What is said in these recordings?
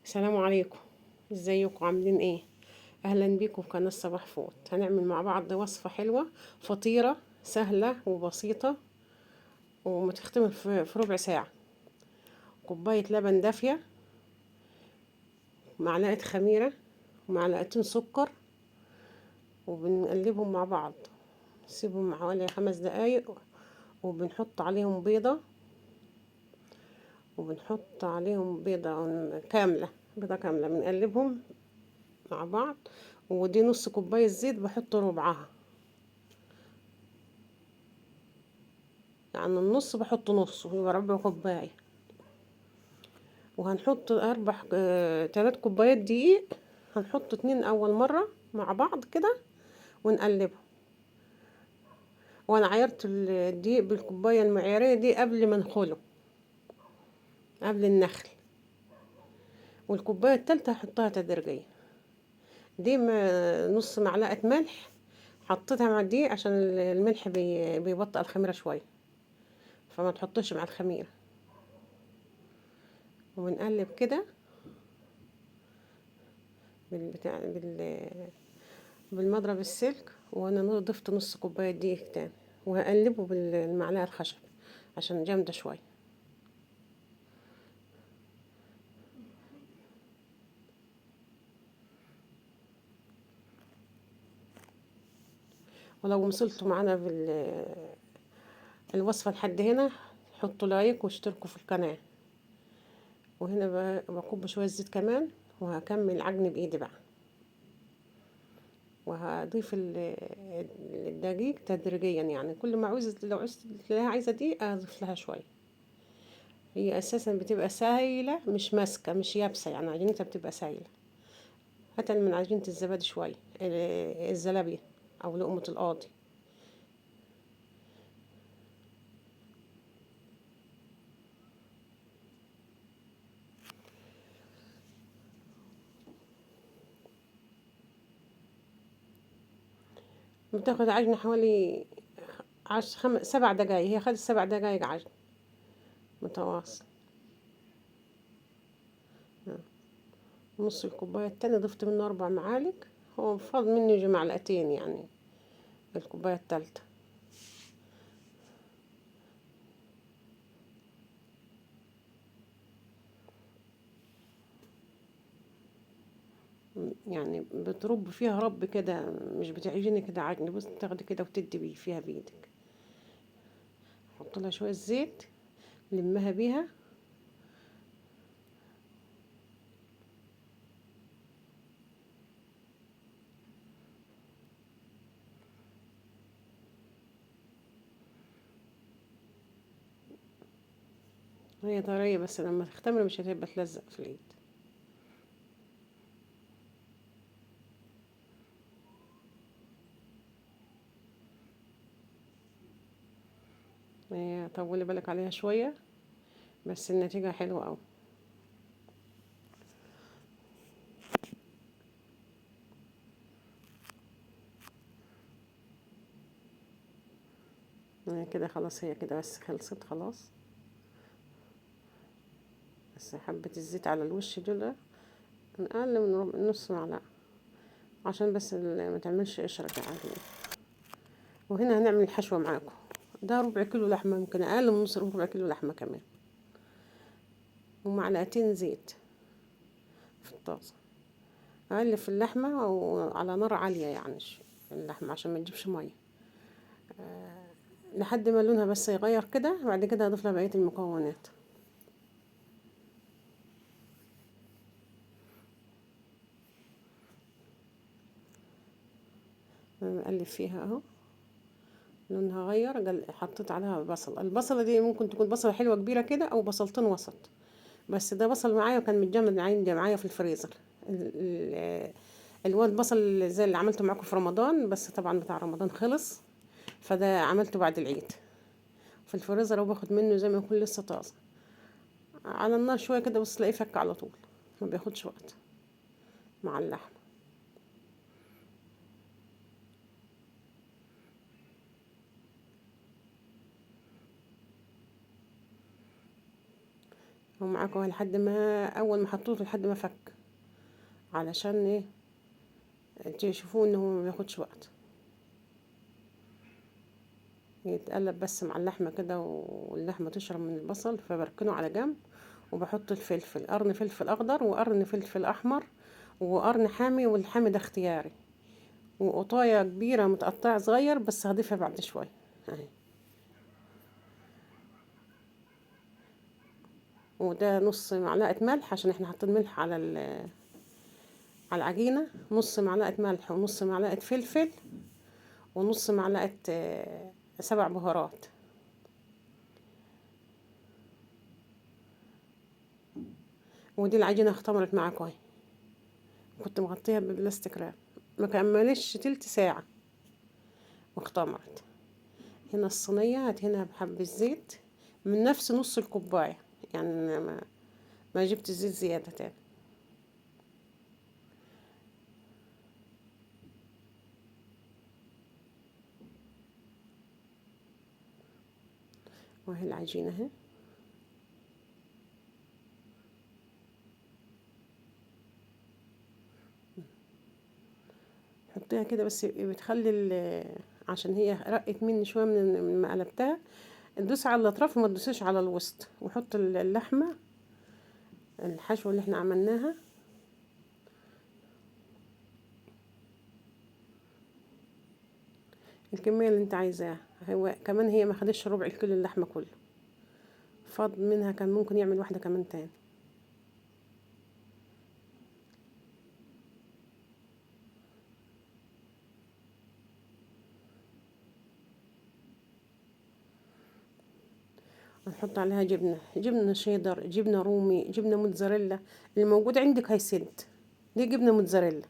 السلام عليكم. ازيكم عاملين ايه؟ اهلا بيكم في قناة صباح فوت. هنعمل مع بعض وصفة حلوة، فطيرة سهلة وبسيطة ومتختمل في ربع ساعة. كوباية لبن دافية، معلقة خميرة، ومعلقتين سكر، وبنقلبهم مع بعض. نسيبهم حوالي 5 دقايق، وبنحط عليهم بيضة، وبنحط عليهم كاملة، بيضة كاملة بنقلبهم مع بعض. ودي نص كوباية زيت بحط ربعها، يعني النص بحط نص يبقى ربع كوباية. وهنحط 3 كوبايات دقيق. هنحط 2 أول مرة مع بعض كده ونقلبهم. وأنا عيرت الدقيق بالكوباية المعيارية دي قبل ما نخله، قبل النخل. والكوباية التالتة هحطها تدريجيا. دي نص معلقة ملح حطيتها مع الدقيق عشان الملح بيبطئ الخميرة شوية، فما تحطش مع الخميرة. ونقلب كده بالبتاع بالمضرب السلك. وانا ضفت نص كوبايه دقيق تاني، وهقلبه بالمعلقه الخشب عشان جامده شويه. ولو وصلتوا معانا الوصفه لحد هنا، حطوا لايك واشتركوا في القناه. وهنا بكب شويه زيت كمان، وهكمل عجن بايدي بقى. وهضيف الدقيق تدريجيا، يعني كل ما لو عوزت تلاقيها عايزه دقيق اضيف لها شويه. هي اساسا بتبقى سايله، مش ماسكه، مش يابسه، يعني عجينتها بتبقى سايله. هات من عجينة الزبادي شوية، الزلابية أو لقمة القاضي. بتاخد عجنة حوالي 7 دقايق. هي خدت 7 دقايق عجن متواصل. نص الكوباية التانية ضفت منه 4 معالق. هو فاضل منه يجي معلقتين يعني الكوباية التالتة. يعني بترب فيها رب كده، مش بتعجني كده عجن، بس تاخدي كده وتدي بيه فيها بإيدك. حط لها شوية زيت، لمها بيها. هي طرية، بس لما تختمر مش هتبقى تلزق في الإيد. هي طولي بالك عليها شوية، بس النتيجة حلوة أوي. كده خلاص، هي كده بس خلصت خلاص. بس حبة الزيت على الوش دول أقل من نص معلقة، عشان بس ما تعملش قشرة كده. وهنا هنعمل الحشوة معاكم. ده ربع كيلو لحمة، يمكن أقل من نص ربع كيلو لحمة كمان، ومعلقتين زيت في الطاسة. أقلب في اللحمة وعلى نار عالية، يعني اللحمة عشان ما تجيبش مية، لحد ما لونها بس يغير كده. بعد كده هضيف لها بقية المكونات. نقلب فيها اهو، لونها غير. حطيت عليها بصل. البصلة دي ممكن تكون بصلة حلوة كبيرة كده، أو بصلتين وسط. بس ده بصل معايا وكان متجمد عندي معايا في الفريزر. الواد بصل زي اللي عملته معاكم في رمضان، بس طبعا بتاع رمضان خلص، فده عملته بعد العيد في الفريزر، وباخد منه زي ما يكون لسه طازة. على النار شوية كده، بس تلاقيه فك على طول، ما بياخدش وقت مع اللحم. ومعاكم لحد ما اول ما حطيته لحد ما فك، علشان ايه تشوفوه انه ما بياخدش وقت، يتقلب بس مع اللحمه كده واللحمه تشرب من البصل. فبركنه على جنب، وبحط الفلفل، قرن فلفل اخضر وقرن فلفل احمر وقرن حامي، والحامي ده اختياري، وقطايه كبيره متقطعه صغير بس هضيفها بعد شويه اهي. وده نص معلقه ملح عشان احنا حاطين ملح على العجينه، نص معلقه ملح ونص معلقه فلفل ونص معلقه سبع بهارات. ودي العجينه اختمرت معاكم اهي، كنت مغطيها ببلاستيك راب، ما كملش تلت ساعه واختمرت. هنا الصينيه هنا بحب الزيت من نفس نص الكوبايه، يعني ما جبت زيت زياده تاني. وهي العجينه اهي، حطيها كده بس بتخلي عشان هي رقت مني شويه من ما قلبتها. تدوس على الاطراف وما تدوسيش على الوسط، وحط اللحمه الحشوه اللي احنا عملناها. الكميه اللي انت عايزاها، هو كمان هي ما خدتش ربع الكيلو اللحمه كله، فاض منها كان ممكن يعمل واحده كمان تاني. هنحط عليها جبنه شيدر، جبنه رومي، جبنه موتزاريلا، اللي موجود عندك هيسد. دي جبنه موتزاريلا،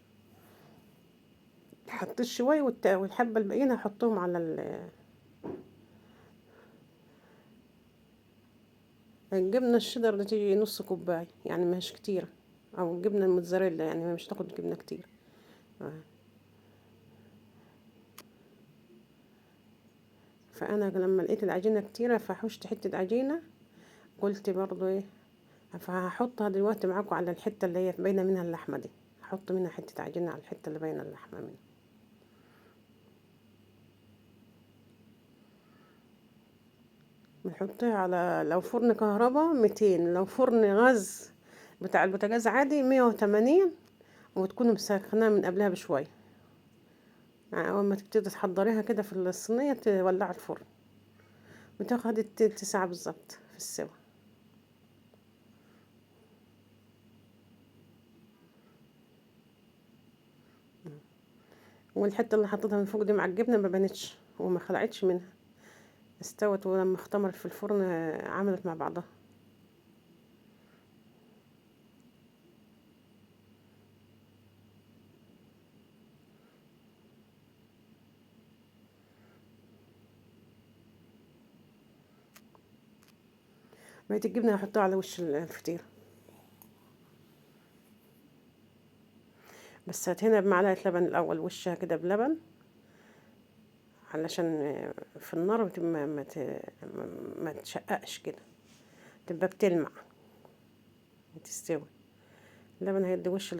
حطيت شويه والحبه الباقيين هحطهم على الجبنه الشيدر. ده تيجي نص كوبايه يعني مش كتير، او الجبنه الموتزاريلا يعني مش تاخد جبنه كتير. آه. فانا لما لقيت العجينه كتيره فحوشت حته عجينه، قلت برضو ايه، فهحطها دلوقتي معاكم على الحته اللي هي باينه منها اللحمه دي، هحط منها حته عجينه على الحته اللي باينه اللحمه منها. بنحطها على لو فرن كهربا 200، لو فرن غاز بتاع البوتاجاز عادي 180، وتكوني مسخناها من قبلها بشويه. يعني اول ما تبتدي تحضريها كده في الصينيه تولعي الفرن، بتاخد التلت ساعه بالظبط في السوا. والحته اللي حطيتها من فوق دي مع الجبنه ما بانتش وما خلعتش منها، استوت، ولما اختمرت في الفرن عملت مع بعضها. بقيت الجبنه هحطها على وش الفطير، بس هنا بمعلقه لبن الاول، وشها كده بلبن علشان في النار ما تشققش كده، تبقى بتلمع تستوي. اللبن هيدي وش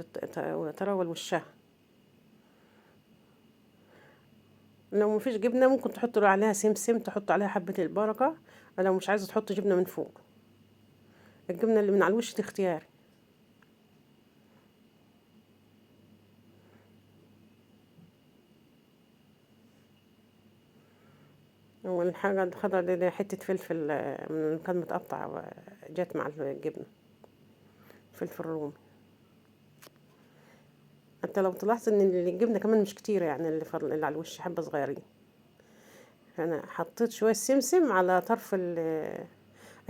تراول وشها. لو مفيش جبنه ممكن تحط له عليها سمسم، تحط عليها حبه البركه، لو مش عايزه تحط جبنه من فوق. الجبنه اللي من على الوش دي اختياري. والحاجه الخضرا دي حته فلفل من اللي كان متقطع جات مع الجبنه، فلفل رومي. حتى لو تلاحظ ان الجبنه كمان مش كتيره، يعني اللي فضل اللي على الوش حبه صغيرين. فانا حطيت شويه سمسم على طرف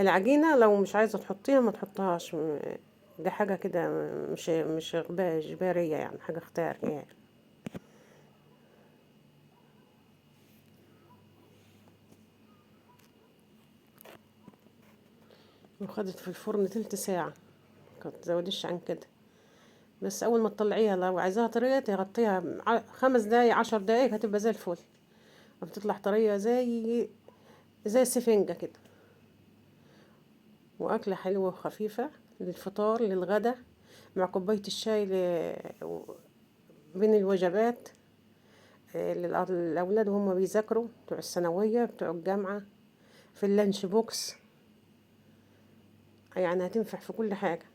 العجينه، لو مش عايزه تحطيها ما تحطهاش، دي حاجه كده مش اجباريه، يعني حاجه اختياريه يعني. وخدت في الفرن تلت ساعه، كنت تزوديش عن كده. بس اول ما تطلعيها لو عايزاها طريه تغطيها 5 دقايق 10 دقايق هتبقى زي الفل، بتطلع طريه زي السفنجه كده. واكلة حلوة وخفيفة للفطار للغدا، مع كوباية الشاي بين الوجبات. للأولاد وهم بيذاكروا، بتوع الثانوية بتوع الجامعة، في اللانش بوكس، يعني هتنفع في كل حاجة.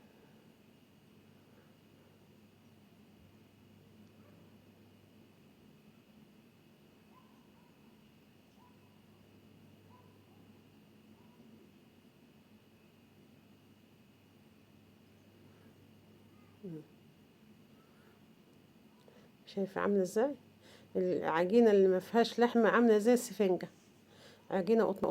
شايفة عاملة ازاي؟ العجينة اللي ما فيهاش لحمة عاملة زي السفنجة، عجينة قطن.